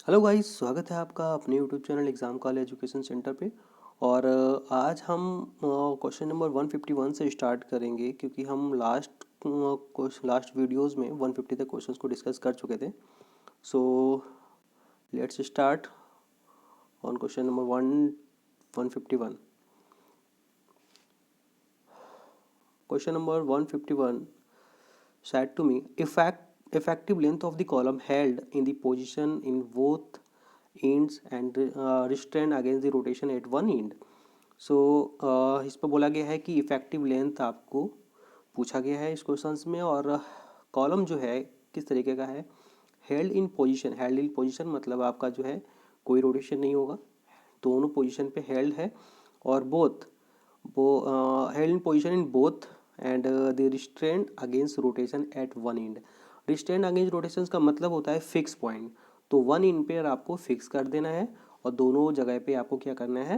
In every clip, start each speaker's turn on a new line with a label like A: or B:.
A: Hello guys, स्वागत है आपका अपने YouTube channel exam call education centre पे। और आज हम क्वेश्चन नंबर 151 से स्टार्ट करेंगे, क्योंकि हम लास्ट वीडियोस में 150 तक क्वेश्चंस को डिस्कस कर चुके थे। So let's start on question number 151। Question number 151 said to me, effective length of the column held in the position in both ends and restrained against the rotation at one end. सो इस पर बोला गया है कि effective length आपको पूछा गया है इस क्वेश्चंस में। और कॉलम जो है किस तरीके का है, हेल्ड इन पोजीशन मतलब आपका जो है कोई रोटेशन नहीं होगा, दोनों पोजीशन पे हेल्ड है। और बोथ वो held in position in both and the restrained against rotation eight one and. Restrained against rotation का मतलब होता है फिक्स पॉइंट, तो वन एंड पे आपको फिक्स कर देना है और दोनों जगह पे आपको क्या करना है,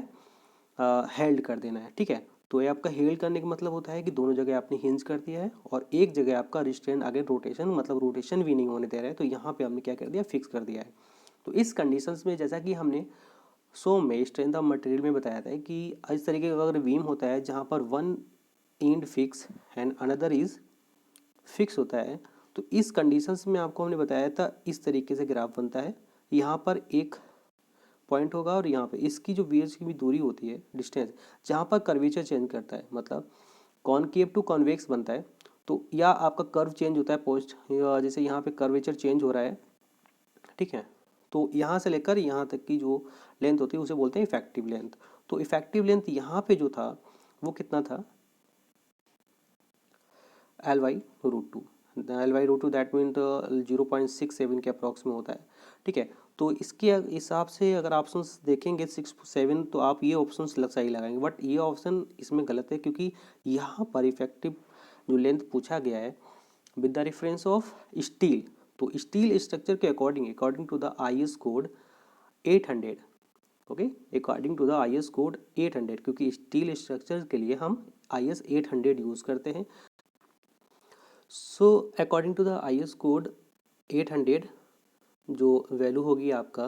A: हेल्ड कर देना है। ठीक है, तो ये आपका हेल्ड करने का मतलब होता है कि दोनों जगह आपने हिंज कर दिया है और एक जगह आपका रिस्ट्रेंड अगेंस्ट रोटेशन मतलब रोटेशन भी नहीं होने दे रहा है, तो यहाँ पे हमने क्या कर दिया, फिक्स कर दिया है। तो इस कंडीशंस में जैसा कि हमने में स्ट्रेंथ ऑफ मटेरियल में बताया था कि इस तरीके का अगर बीम होता है जहाँ पर one and fix and another is fix होता है, तो इस कंडीशंस में आपको हमने बताया था इस तरीके से ग्राफ बनता है। यहाँ पर एक पॉइंट होगा और यहाँ पे इसकी जो बीच की भी दूरी होती है, डिस्टेंस, जहाँ पर कर्वेचर चेंज करता है मतलब कॉनकेव टू कॉन्वेक्स बनता है, तो या आपका कर्व चेंज होता है पोस्ट, जैसे यहाँ पे कर्वेचर चेंज हो रहा है। ठीक है, तो यहाँ से लेकर यहाँ तक की जो लेंथ होती है उसे बोलते हैं इफेक्टिव लेंथ। तो इफेक्टिव लेंथ यहाँ पे जो था वो कितना था, L/√2। L/√2 दैट मीन 0.67 के अप्रॉक्स में होता है। ठीक है, तो इसके हिसाब से अगर ऑप्शंस देखेंगे 6-7, तो आप ये ऑप्शन सही लगाएंगे, बट ये ऑप्शन इसमें गलत है, क्योंकि यहाँ पर इफेक्टिव जो लेंथ पूछा गया है with the reference of steel, तो स्टील स्ट्रक्चर के according according to the IS code 800। Okay, according to the IS code 800, क्योंकि स्टील स्ट्रक्चर के लिए हम IS 800 यूज़ करते हैं। So according to the IS code 800, जो वैल्यू होगी आपका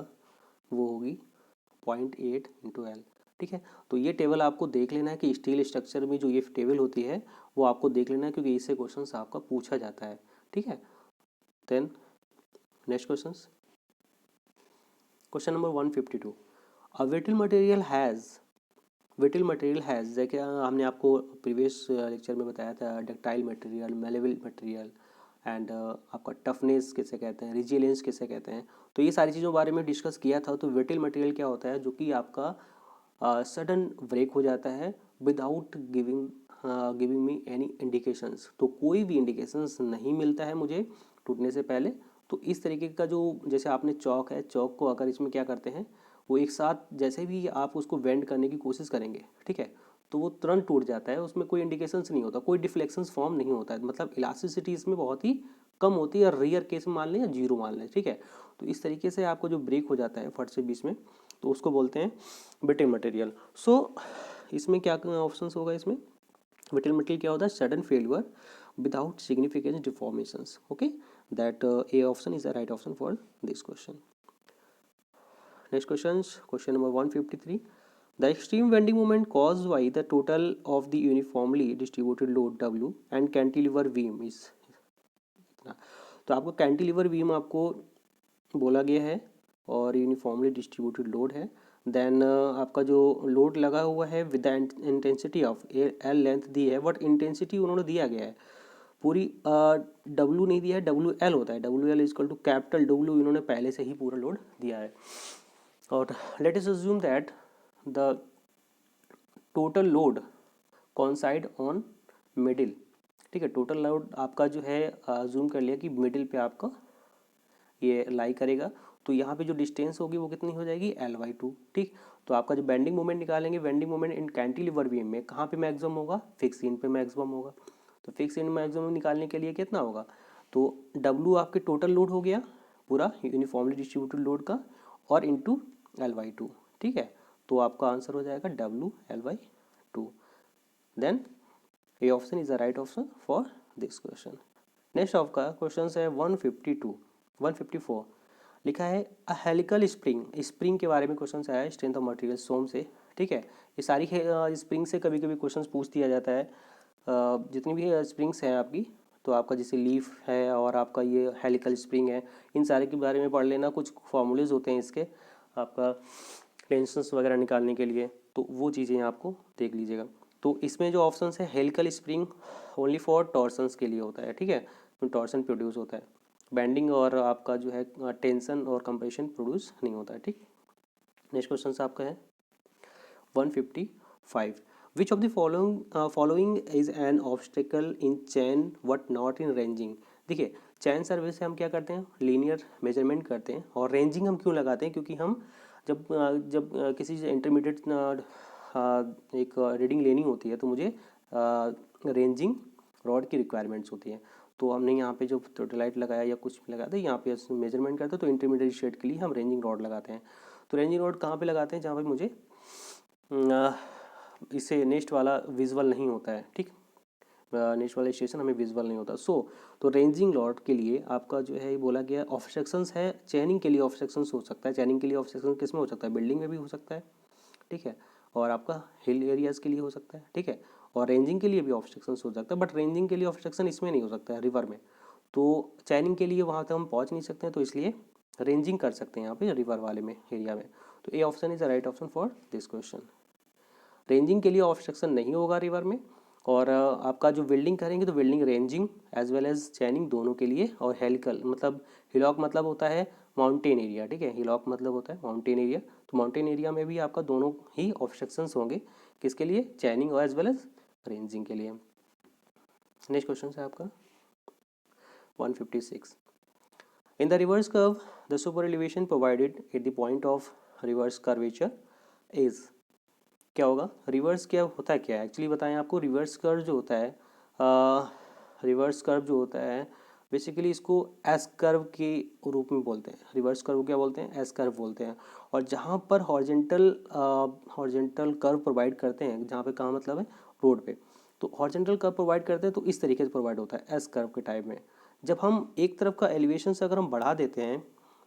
A: वो होगी 0.8 × L। ठीक है, तो ये टेबल आपको देख लेना है कि स्टील स्ट्रक्चर में जो ये टेबल होती है वो आपको देख लेना है, क्योंकि इससे क्वेश्चन आपका पूछा जाता है। ठीक है, then next question number 152। A brittle material has, जैसे हमने आपको प्रीवियस लेक्चर में बताया था, ductile material, malleable material and आपका टफनेस किसे कहते हैं, रिजिलियंस किसे कहते हैं, तो ये सारी चीज़ों के बारे में डिस्कस किया था। तो विटिल मटेरियल क्या होता है, जो कि आपका सडन ब्रेक हो जाता है without giving me any indications, तो कोई भी इंडिकेशंस नहीं मिलता है मुझे टूटने से पहले। तो इस तरीके का जो, जैसे आपने चौक है, चौक को अगर इसमें क्या करते हैं, वो एक साथ जैसे भी आप उसको वेंड करने की कोशिश करेंगे, ठीक है, तो वो तुरंत टूट जाता है, उसमें कोई इंडिकेशंस नहीं होता, कोई डिफ्लेक्शंस फॉर्म नहीं होता है, मतलब इलास्टिसिटी इसमें बहुत ही कम होती है, रेयर केस में मान लें या जीरो मान लें। ठीक है, तो इस तरीके से आपको जो ब्रेक हो जाता है फट से बीच में, तो उसको बोलते हैं ब्रिटल मटेरियल। सो इसमें क्या ऑप्शंस होगा, इसमें ब्रिटल मटेरियल क्या होता है, sudden failure without significant deformations. Okay, that A option is the right option for this question. Next question number 153। The extreme bending moment caused by the total of the uniformly distributed load W and cantilever beam is इतना। तो आपको cantilever beam आपको बोला गया है और uniformly distributed load है। Then आपका जो लोड लगा हुआ है with the intensity of L length दी है, बट इंटेंसिटी उन्होंने दिया गया है पूरी, डब्ल्यू नहीं दिया है, WL होता है, WL equal to capital W, इन्होंने पहले से ही पूरा लोड दिया है। और let us assume that the total load consider on middle. ठीक है, टोटल लोड आपका जो है जूम कर लिया कि मिडिल पे आपका ये लाई करेगा, तो यहाँ पे जो डिस्टेंस होगी वो कितनी हो जाएगी, L/2। ठीक, तो आपका जो बेंडिंग मोमेंट निकालेंगे, bending moment in cantilever beam में कहाँ पे मैक्सिमम होगा, फिक्स एंड पे मैक्सिमम होगा। तो फिक्स एंड मैक्सिमम निकालने के लिए कितना होगा, तो W आपके टोटल लोड हो गया पूरा यूनिफॉर्मली डिस्ट्रीब्यूटेड लोड का, और इंटू L/2। ठीक है, तो आपका आंसर हो जाएगा WL/2। Then A option is the right option for this question. Next आपका क्वेश्चन है 154। लिखा है अ हेलिकल स्प्रिंग, स्प्रिंग के बारे में क्वेश्चन आया है स्ट्रेंथ ऑफ मटेरियल सोम से, ठीक है। ये सारी स्प्रिंग से कभी कभी क्वेश्चन पूछ दिया जाता है। जितनी भी स्प्रिंग्स हैं आपकी, तो आपका जैसे लीफ है और आपका ये हेलिकल स्प्रिंग है, इन सारे के बारे में पढ़ लेना। कुछ फॉर्मूलेज होते हैं इसके आपका टेंशन्स वगैरह निकालने के लिए, तो वो चीज़ें आपको देख लीजिएगा। तो इसमें जो ऑप्शन है हेलिकल स्प्रिंग ओनली फॉर टॉर्सन्स के लिए होता है, ठीक है, तो टॉर्सन प्रोड्यूस होता है, बेंडिंग और आपका जो है टेंशन और कंप्रेशन प्रोड्यूस नहीं होता है, ठीक। नेक्स्ट क्वेश्चन आपका है 155, which of the following is an obstacle in chain what not in ranging. देखिए चैन सर्वे से हम क्या करते हैं, लीनियर मेजरमेंट करते हैं, और रेंजिंग हम क्यों लगाते हैं, क्योंकि हम जब किसी इंटरमीडिएट एक रीडिंग लेनी होती है तो मुझे रेंजिंग रॉड की रिक्वायरमेंट्स होती है। तो हमने यहाँ पे जो टोटलाइट लगाया या कुछ भी लगाते हैं, यहाँ पे मेजरमेंट करते हैं, तो इंटरमीडिएट शेड के लिए हम रेंजिंग रॉड लगाते हैं। तो रेंजिंग रॉड कहाँ पे लगाते हैं, जहाँ पे मुझे इससे नेक्स्ट वाला विजुअल नहीं होता है, ठीक। नेक्स्ट वाला स्टेशन हमें विजुअल नहीं होता। तो रेंजिंग रॉड के लिए आपका जो है ये बोला गया ऑब्स्ट्रक्शंस है, चैनिंग के लिए ऑब्स्ट्रक्शंस हो सकता है। चैनिंग के लिए ऑब्स्ट्रक्शन किस में हो सकता है, बिल्डिंग में भी हो सकता है, ठीक है, और आपका हिल एरियाज़ के लिए हो सकता है, ठीक है, और रेंजिंग के लिए भी ऑब्स्ट्रक्शंस हो सकता है। बट रेंजिंग के लिए ऑब्स्ट्रक्शन इसमें नहीं हो सकता है, रिवर में। तो चैनिंग के लिए वहाँ तक हम पहुँच नहीं सकते हैं, तो इसलिए रेंजिंग कर सकते हैं यहाँ पे रिवर वाले में एरिया में। तो ए option is the right option for this question. Ranging के लिए ऑब्स्ट्रक्शन नहीं होगा रिवर में, और आपका जो वेल्डिंग करेंगे तो welding ranging as well as chaining दोनों के लिए। और हेलिकल मतलब हिलॉक मतलब होता है माउंटेन एरिया, ठीक है, हिलॉक मतलब होता है माउंटेन एरिया। तो माउंटेन एरिया में भी आपका दोनों ही ऑब्स्ट्रक्शंस होंगे, किसके लिए, चैनिंग और एज वेल एज रेंजिंग के लिए। नेक्स्ट क्वेश्चन है आपका 156, in the reverse curve the super elevation provided eight the point of reverse curvature is. क्या होगा, रिवर्स क्या होता है, क्या एक्चुअली बताएं आपको। रिवर्स कर्व जो होता है, रिवर्स कर्व जो होता है बेसिकली इसको एस कर्व के रूप में बोलते हैं। रिवर्स कर्व क्या बोलते हैं, एस कर्व बोलते हैं। और जहाँ पर हॉरिजेंटल कर्व प्रोवाइड करते हैं, जहाँ पे कहाँ मतलब है रोड पे, तो हॉरिजेंटल कर्व प्रोवाइड करते हैं तो इस तरीके से प्रोवाइड होता है एस कर्व के टाइप में। जब हम एक तरफ का एलिवेशन से अगर हम बढ़ा देते हैं,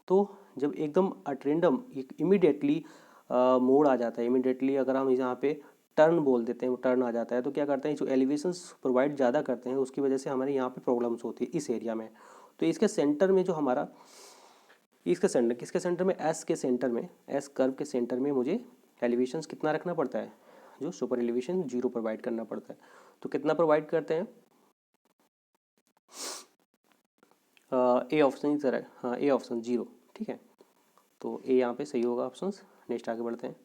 A: तो जब एकदम अट्रेंडम इमीडिएटली मोड़ आ जाता है, इमीडिएटली अगर हम यहाँ पे टर्न बोल देते हैं, वो टर्न आ जाता है, तो क्या करते हैं, जो एलिवेशंस प्रोवाइड ज़्यादा करते हैं उसकी वजह से हमारे यहाँ पे प्रॉब्लम्स होती है इस एरिया में। तो इसके सेंटर में जो हमारा, इसके सेंटर, किसके सेंटर में, एस के सेंटर में, एस कर्व के सेंटर में मुझे एलिवेशंस कितना रखना पड़ता है, जो सुपर एलिवेशन 0 प्रोवाइड करना पड़ता है। तो कितना प्रोवाइड करते हैं, ए ऑप्शन इज राइट, हाँ ए ऑप्शन 0, ठीक है। तो ए यहाँ पे सही होगा ऑप्शन। नेक्स्ट आगे बढ़ते हैं,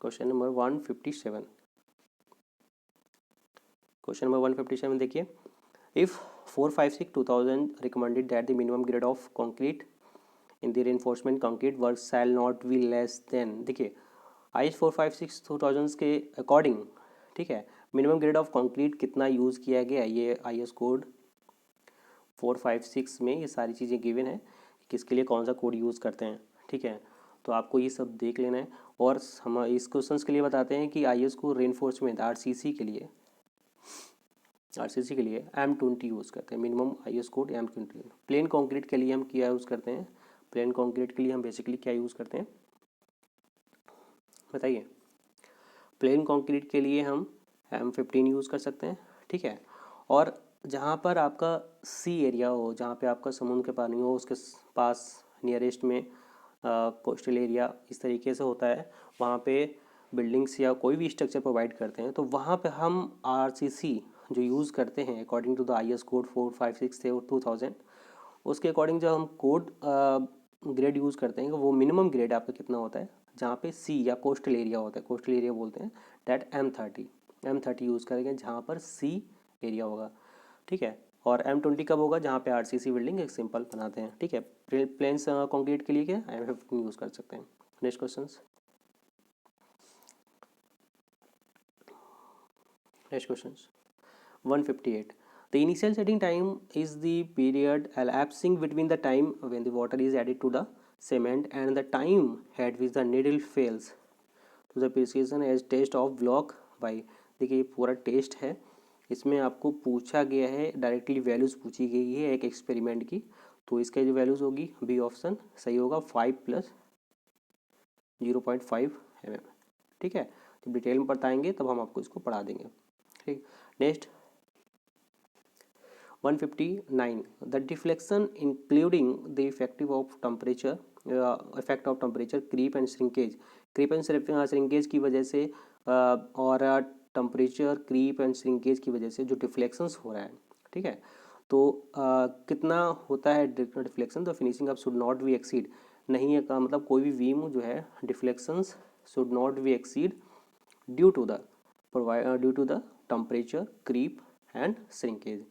A: क्वेश्चन नंबर 157। क्वेश्चन नंबर 157 देखिए, if 456/2000 recommended that the minimum grade of concrete in the reinforcement concrete work shall not be less than. देखिए IS 456/2000 के अकॉर्डिंग, ठीक है, मिनिमम ग्रेड ऑफ कंक्रीट कितना यूज़ किया गया, ये IS कोड 456 में ये सारी चीज़ें गिवन है, किसके लिए कौन सा कोड यूज़ करते हैं, ठीक है। तो आपको ये सब देख लेना है। और हम इस क्वेश्चन के लिए बताते हैं कि IS को रेनफोर्समेंट RCC के लिए M20 यूज़ करते हैं, minimum IS code M20। Plane concrete के लिए हम क्या यूज़ करते हैं, प्लेन कंक्रीट के लिए हम बेसिकली क्या यूज़ करते हैं बताइए। प्लेन कंक्रीट के लिए हम M15 यूज़ कर सकते हैं, ठीक है। और जहाँ पर आपका सी एरिया हो, जहाँ पे आपका समुद्र के पानी हो, उसके पास नियरेस्ट में कोस्टल एरिया इस तरीके से होता है, वहाँ पे बिल्डिंग्स या कोई भी स्ट्रक्चर प्रोवाइड करते हैं, तो वहाँ पे हम RCC जो यूज़ करते हैं according to the IS code 456 से 2000, उसके अकॉर्डिंग जब हम कोड ग्रेड यूज़ करते हैं, वो मिनिमम ग्रेड आपका कितना होता है, जहाँ पे सी या कोस्टल एरिया होता है, कोस्टल एरिया बोलते हैं, डैट M30 यूज़ करेंगे जहाँ पर सी एरिया होगा, ठीक है। और M20 कब होगा, जहाँ पे RCC बिल्डिंग एक सिंपल बनाते हैं, ठीक है। प्लेन्स कंक्रीट के लिए क्या M15 यूज़ कर सकते हैं। Next question, next question 158, the initial setting time is the period elapsing between the time when the water is added to the cement and the time at which the needle fails to the precision as test of block by। देखिए ये पूरा test है, इसमें आपको पूछा गया है directly, values पूछी गई है एक एक्सपेरिमेंट की। तो इसके जो वैल्यूज़ होगी बी ऑप्शन सही होगा 5 + 0.5 mm। ठीक है, जब डिटेल में बताएंगे तब हम आपको इसको पढ़ा देंगे। ठीक, next 159 the deflection including the effect of temperature creep and shrinkage की वजह से और टेम्परेचर क्रीप एंड श्रिंकेज की वजह से जो डिफ्लेक्शंस हो रहा है, ठीक है, तो कितना होता है डिफ्लेक्शन। तो finishing up should not be exceed, नहीं है का मतलब कोई भी बीम जो है deflections should not be exceed due to the temperature creep and shrinkage.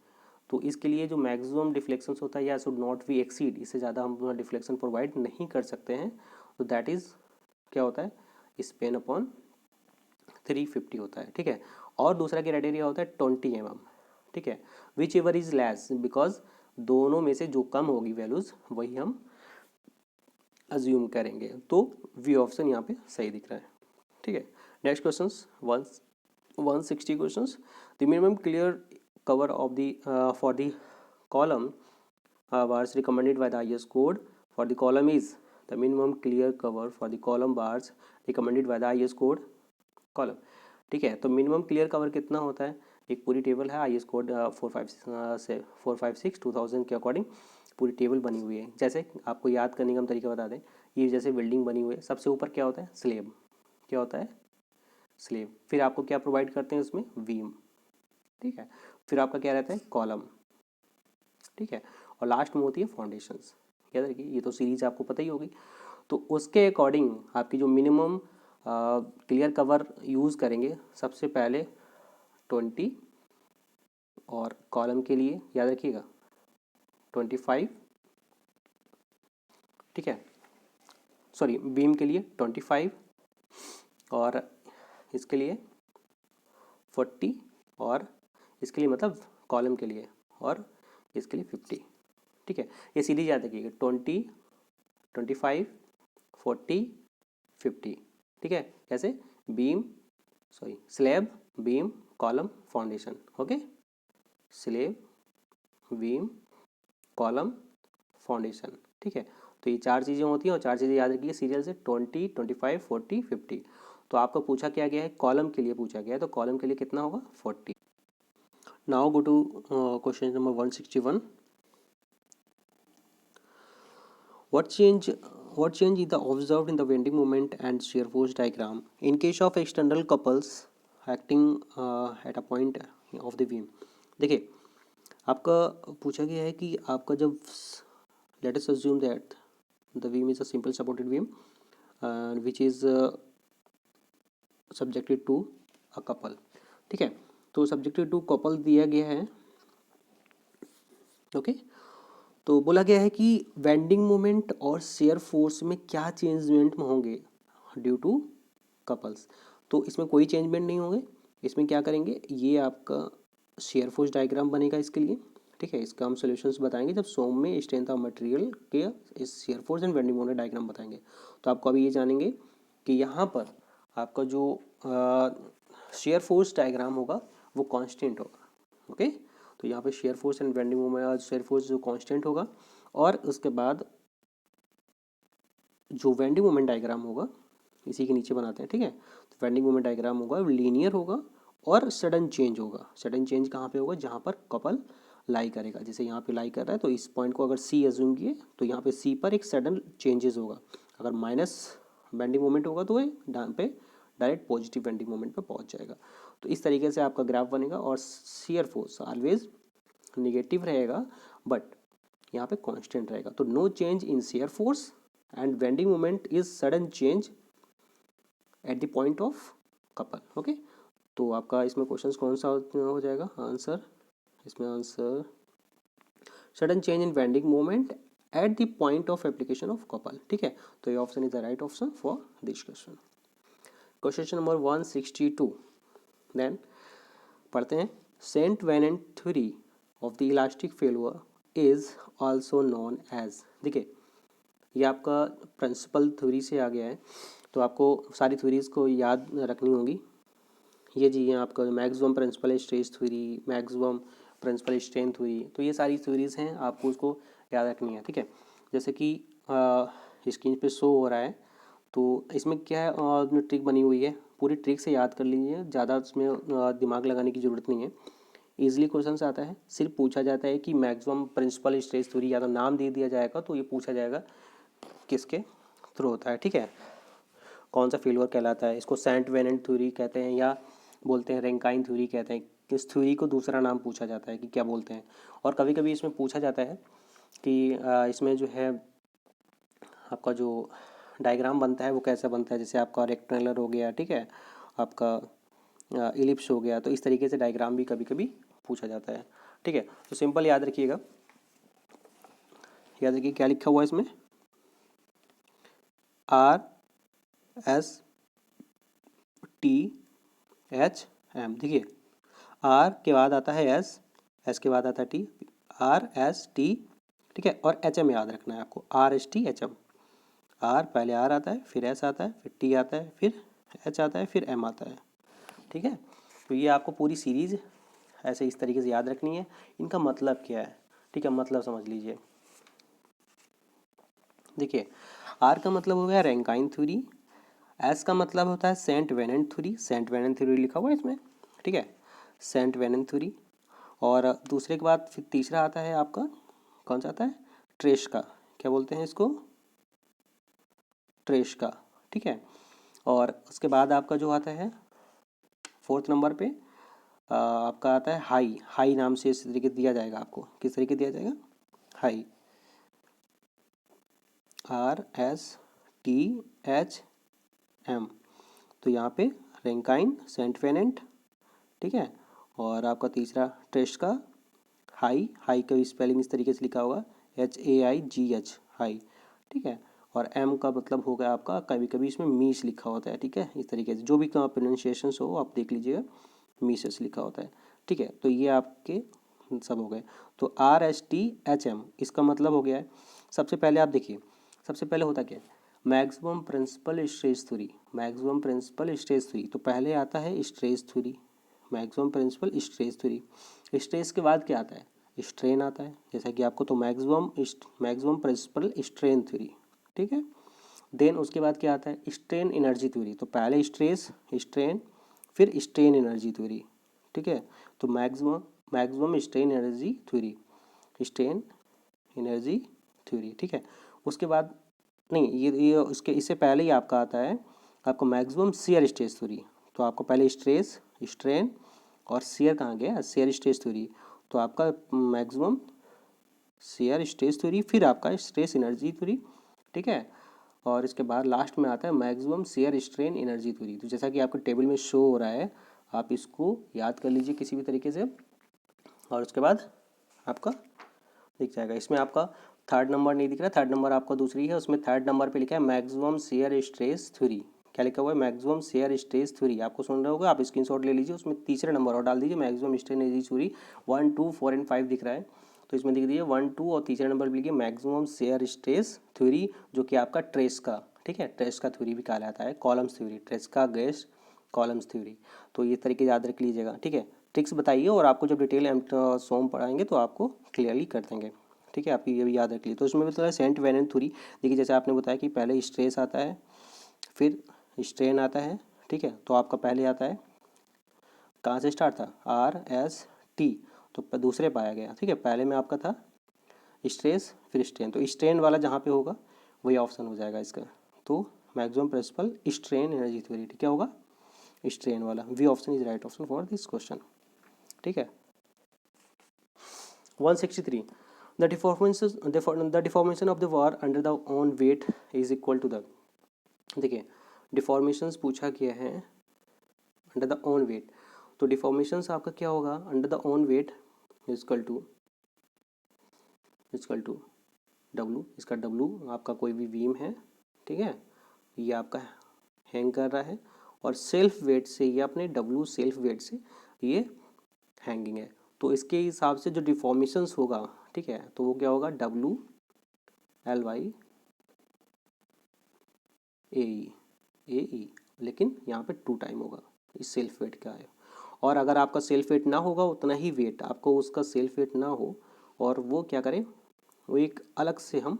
A: तो इसके लिए जो मैक्सिमम डिफ्लेक्शंस होता है या शुड नॉट बी एक्सीड, इससे ज़्यादा हम डिफ्लेक्शन प्रोवाइड नहीं कर सकते हैं। तो दैट इज़ क्या होता है, स्पेन अपॉन 350 होता है। ठीक है, और दूसरा क्राइटेरिया होता है 20 mm। ठीक है, which ever is less, because दोनों में से जो कम होगी वैल्यूज़ वही हम अज्यूम करेंगे। तो वी ऑप्शन यहाँ पे सही दिख रहा है। ठीक है, next question 160 question. The minimum clear cover of the for the column bars recommended by the IS code for the column is the minimum clear cover for the column bars recommended by the IS code column। ठीक है, तो minimum clear cover कितना होता है, एक पूरी table है IS code 456 2000 के अकॉर्डिंग पूरी टेबल बनी हुई है। जैसे आपको याद करने का हम तरीका बता दें, ये जैसे बिल्डिंग बनी हुई है, सबसे ऊपर क्या होता है, स्लेब, क्या होता है, स्लेब। फिर आपको क्या प्रोवाइड करते हैं उसमें, बीम। ठीक है, फिर आपका क्या रहता है, कॉलम। ठीक है, और लास्ट में होती है फाउंडेशंस। याद रखिए, ये तो सीरीज आपको पता ही होगी। तो उसके अकॉर्डिंग आपकी जो मिनिमम क्लियर कवर यूज़ करेंगे, सबसे पहले 20 और कॉलम के लिए याद रखिएगा 25। ठीक है, सॉरी बीम के लिए 25 और इसके लिए 40 और इसके लिए मतलब कॉलम के लिए और इसके लिए 50। ठीक है, ये सीरीज याद रखिएगा 20, 25, 40, 50। ठीक है, कैसे, beam sorry slab, beam, column, foundation. Okay, slab, beam, column, foundation. ठीक है, तो ये चार चीज़ें होती हैं और चार चीज़ें याद रखिए सीरियल से 20, 25, 40, 50। तो आपको पूछा क्या गया है, कॉलम के लिए पूछा गया है, तो कॉलम के लिए कितना होगा, 40। Now go to question number 161। What change is the observed in the bending moment and shear force diagram in case of external couples acting at a point of the beam। देखिए, आपका पूछा गया है कि आपका जब let us assume that the beam is a simple supported beam which is subjected to a couple। ठीक है, तो subjected to couple दिया गया है। ओके, तो बोला गया है कि बेंडिंग मोमेंट और शेयर फोर्स में क्या चेंजमेंट होंगे ड्यू टू कपल्स। तो इसमें कोई चेंजमेंट नहीं होंगे। इसमें क्या करेंगे, ये आपका शेयर फोर्स डायग्राम बनेगा इसके लिए। ठीक है, इसका हम सॉल्यूशंस बताएंगे जब सोम में स्ट्रेंथ ऑफ मटेरियल के इस share force and bending moment diagram बताएंगे। तो आपको अभी ये जानेंगे कि यहाँ पर आपका जो शेयर फोर्स डायग्राम होगा वो कॉन्स्टेंट होगा। ओके, तो यहाँ पे share force and bending moment, shear force जो कांस्टेंट होगा, और उसके बाद जो बेंडिंग मोमेंट डायग्राम होगा इसी के नीचे बनाते हैं। ठीक है, तो बेंडिंग मोमेंट डायग्राम होगा लीनियर होगा और सडन चेंज होगा। सडन चेंज कहाँ पे होगा, जहाँ पर कपल लाई करेगा। जैसे यहाँ पे लाई कर रहा है तो इस पॉइंट को अगर सी एज्यूम किए तो यहाँ पे सी पर एक सडन चेंजेस होगा। अगर माइनस बेंडिंग मोमेंट होगा तो यहाँ पे डायरेक्ट पॉजिटिव बेंडिंग मोमेंट पे पहुँच जाएगा। तो इस तरीके से आपका ग्राफ बनेगा और शेयर फोर्स ऑलवेज नेगेटिव रहेगा बट यहाँ पे कांस्टेंट रहेगा। तो no change in shear force and bending moment is sudden change at the point of couple. Okay, तो आपका इसमें क्वेश्चन कौन सा हो जाएगा आंसर, इसमें answer sudden change in bending moment at the point of application of couple. ठीक है, तो ये option is the right option for this question. Question number 162 then पढ़ते हैं। Saint Venant theory of the elastic failure is also known as. देखिए, ये आपका principal theory से आ गया है, तो आपको सारी थ्योरीज को याद रखनी होगी। ये जी है आपका maximum principal stress theory, maximum principal strength theory, तो ये सारी थ्योरीज हैं, आपको उसको याद रखनी है, ठीक है। जैसे कि स्क्रीन पे शो हो रहा है, तो इसमें क्या है, जो ट्रिक बनी हुई है पूरी ट्रिक से याद कर लीजिए, ज़्यादा उसमें दिमाग लगाने की ज़रूरत नहीं है। ईजिली क्वेश्चन आता है, सिर्फ पूछा जाता है कि मैक्सिमम प्रिंसिपल स्ट्रेस थ्योरी, या तो नाम दे दिया जाएगा तो ये पूछा जाएगा किसके थ्रू होता है, ठीक है, कौन सा फेल्योर कहलाता है। इसको सेंट वेनेंट थ्योरी कहते हैं या बोलते हैं रैंकाइन थ्योरी कहते हैं। इस थ्योरी को दूसरा नाम पूछा जाता है कि क्या बोलते हैं। और कभी कभी इसमें पूछा जाता है कि इसमें जो है आपका जो डायग्राम बनता है वो कैसा बनता है, जैसे आपका रेक्टेंगुलर हो गया, ठीक है, आपका इलिप्स हो गया, तो इस तरीके से डायग्राम भी कभी कभी पूछा जाता है, ठीक है। तो सिंपल याद रखिएगा, याद रखिए क्या लिखा हुआ है इसमें, RSTHM। देखिए R के बाद आता है S, S के बाद आता है T, RST, ठीक है, और HM याद रखना है आपको, RSTHM। R पहले R आता है, फिर S आता है, फिर T आता है, फिर H आता है, फिर M आता है, ठीक है। तो ये आपको पूरी सीरीज ऐसे इस तरीके से याद रखनी है। इनका मतलब क्या है, ठीक है, मतलब समझ लीजिए। देखिए R का मतलब हो गया रैंकाइन थ्योरी, S का मतलब होता है Saint Venant theory, Saint Venant theory लिखा हुआ है इसमें, ठीक है, सेंट वेनेंट थ्योरी। और दूसरे के बाद फिर तीसरा आता है आपका, कौन सा आता है, ट्रेश का, क्या बोलते हैं इसको, ट्रेश का, ठीक है। और उसके बाद आपका जो आता है फोर्थ नंबर पे आपका आता है हाई, हाई नाम से इस तरीके दिया जाएगा आपको, किस तरीके दिया जाएगा, हाई, RSTHM। तो यहाँ पे रैंकाइन, सेंट वेनेंट, ठीक है, और आपका तीसरा ट्रेश का, हाई, हाई का स्पेलिंग इस तरीके से लिखा होगा HAIGH, हाई, ठीक है। और M का मतलब होगा आपका, कभी कभी इसमें मीस लिखा होता है, ठीक है, इस तरीके से जो भी प्रोनाउंसिएशन हो आप देख लीजिएगा, मीसेस लिखा होता है, ठीक है। तो ये आपके सब हो गए। तो RSTHM इसका मतलब हो गया है, सबसे पहले आप देखिए, सबसे पहले होता क्या है, maximum principal stress theory, maximum principal stress theory, तो पहले आता है stress theory, maximum principal stress theory. Stress के बाद क्या आता है, स्ट्रेन आता है, जैसा कि आपको, तो मैक्सिमम प्रिंसिपल स्ट्रेन थ्योरी, ठीक है। देन उसके बाद क्या आता है, स्ट्रेन एनर्जी थ्योरी, तो पहले स्ट्रेस, स्ट्रेन, फिर स्ट्रेन एनर्जी थ्योरी, ठीक है। तो maximum maximum strain energy theory, strain energy theory, ठीक है। उसके बाद नहीं, ये उसके इससे पहले ही आपका आता है आपको मैक्सिमम शियर स्ट्रेस थ्योरी। तो आपको पहले स्ट्रेस, स्ट्रेन और शियर कहाँ गया, शियर स्ट्रेस थ्योरी, तो आपका मैक्सिमम शियर स्ट्रेस थ्योरी, फिर आपका स्ट्रेस एनर्जी थ्योरी, ठीक है। और इसके बाद लास्ट में आता है maximum shear strain energy theory. तो जैसा कि आपके टेबल में शो हो रहा है, आप इसको याद कर लीजिए किसी भी तरीके से, और उसके बाद आपका दिख जाएगा। इसमें आपका थर्ड नंबर नहीं दिख रहा, थर्ड नंबर आपका दूसरी है, उसमें थर्ड नंबर पे लिखा है मैक्सिमम शियर स्ट्रेस थ्योरी, क्या लिखा हुआ है, मैक्सिमम शियर स्ट्रेस थ्योरी, आपको सुन रहे होगा, आप स्क्रीनशॉट ले लीजिए, उसमें तीसरा नंबर और डाल दीजिए, maximum strain energy theory 1, 2, 4 and 5 दिख रहा है, तो इसमें दिख दीजिए 1, 2 और तीसरा नंबर पे लिखिए मैक्सिमम शियर स्ट्रेस थ्योरी, जो कि आपका ट्रेस का, ठीक है, ट्रेस का थ्योरी भी कहलाता है, कॉलम्स थ्योरी, ट्रेस का गैस कॉलम्स थ्योरी। तो ये तरीके याद रख लीजिएगा, ठीक है। ट्रिक्स बताइए, और आपको जब डिटेल सोम पढ़ाएंगे तो आपको क्लियरली कर देंगे, ठीक है। आप ये भी याद रख लीजिए। तो इसमें भी तो है सेंट वेनेंट थ्योरी, देखिए जैसे आपने बताया कि पहले स्ट्रेस आता है, फिर स्ट्रेन आता है, ठीक है। तो आपका पहले आता है, कहाँ से स्टार्ट था, RST, तो दूसरे पाया गया, ठीक है। पहले में आपका था स्ट्रेस, फिर स्ट्रेन, तो स्ट्रेन वाला जहाँ पे होगा वही ऑप्शन हो जाएगा इसका। तो maximum principal strain energy theory, ठीक है, होगा स्ट्रेन वाला, B option is right option for this question, ठीक है। 163, the deformation of the bar under the own weight is equal to the, देखिए डिफॉर्मेशंस पूछा गया है अंडर द ओन वेट, तो डिफॉर्मेशंस आपका क्या होगा, under the own weight equal to W, इसका डब्लू आपका कोई भी बीम है, ठीक है, ये आपका हैंग कर रहा है, और सेल्फ वेट से ये अपने डब्लू सेल्फ वेट से ये हैंगिंग है, तो इसके हिसाब से जो डिफॉर्मेशंस होगा, ठीक है, तो वो क्या होगा, WLY लेकिन यहाँ पे 2 टाइम होगा, इस सेल्फ वेट का है। और अगर आपका सेल्फ वेट ना होगा उतना ही वेट, आपको उसका सेल्फ वेट ना हो और वो क्या करे, वो एक अलग से हम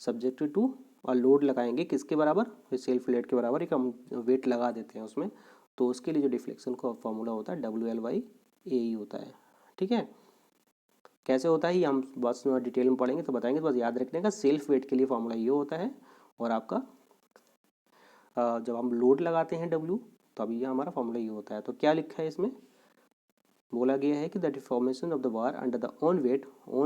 A: सब्जेक्ट टू और लोड लगाएंगे किसके बराबर, सेल्फ वेट के बराबर एक हम वेट लगा देते हैं उसमें, तो उसके लिए जो डिफ्लेक्शन का फॉर्मूला होता है WL/AE होता है। ठीक है, कैसे होता है ये हम बस डिटेल में पढ़ेंगे तो बताएंगे, तो बस याद रखने का सेल्फ वेट के लिए फॉर्मूला ये होता है। और आपका जब हम लोड लगाते हैं W, तो अभी ये हमारा फॉर्मूला ये होता है। तो क्या लिखा है इसमें, बोला गया है कि the deformation of the bar under the own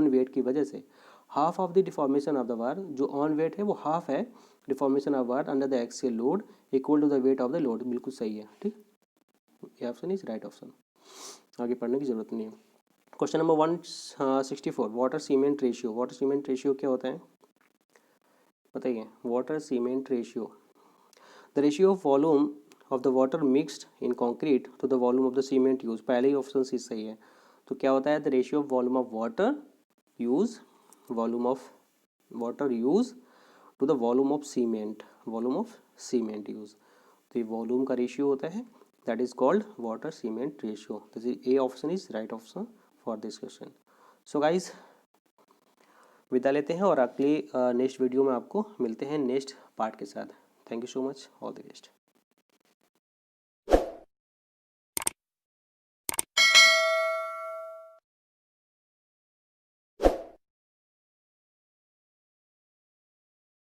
A: weight की वजह से half of the deformation of the bar, जो ऑन वेट है वो हाफ है deformation of bar under the axial load equal to the weight of the load. बिल्कुल सही है। ठीक, ये ऑप्शन इज राइट ऑप्शन, आगे पढ़ने की जरूरत नहीं है। Question number 164, water cement ratio. Water cement ratio क्या होता है बताइए। Water cement ratio, the ratio of volume of the water mixed in concrete to the volume of the cement use. पहले ही ऑप्शन सी सही है। तो क्या होता है, the ratio of volume of water use, volume of water use to the volume of cement, volume of cement use. तो ये वॉल्यूम का रेशियो होता है, that is called water cement ratio. A option is right option for this question. So guys विदा लेते हैं और अगले नेक्स्ट वीडियो में आपको मिलते हैं नेक्स्ट पार्ट के साथ। Thank you so much, all the best.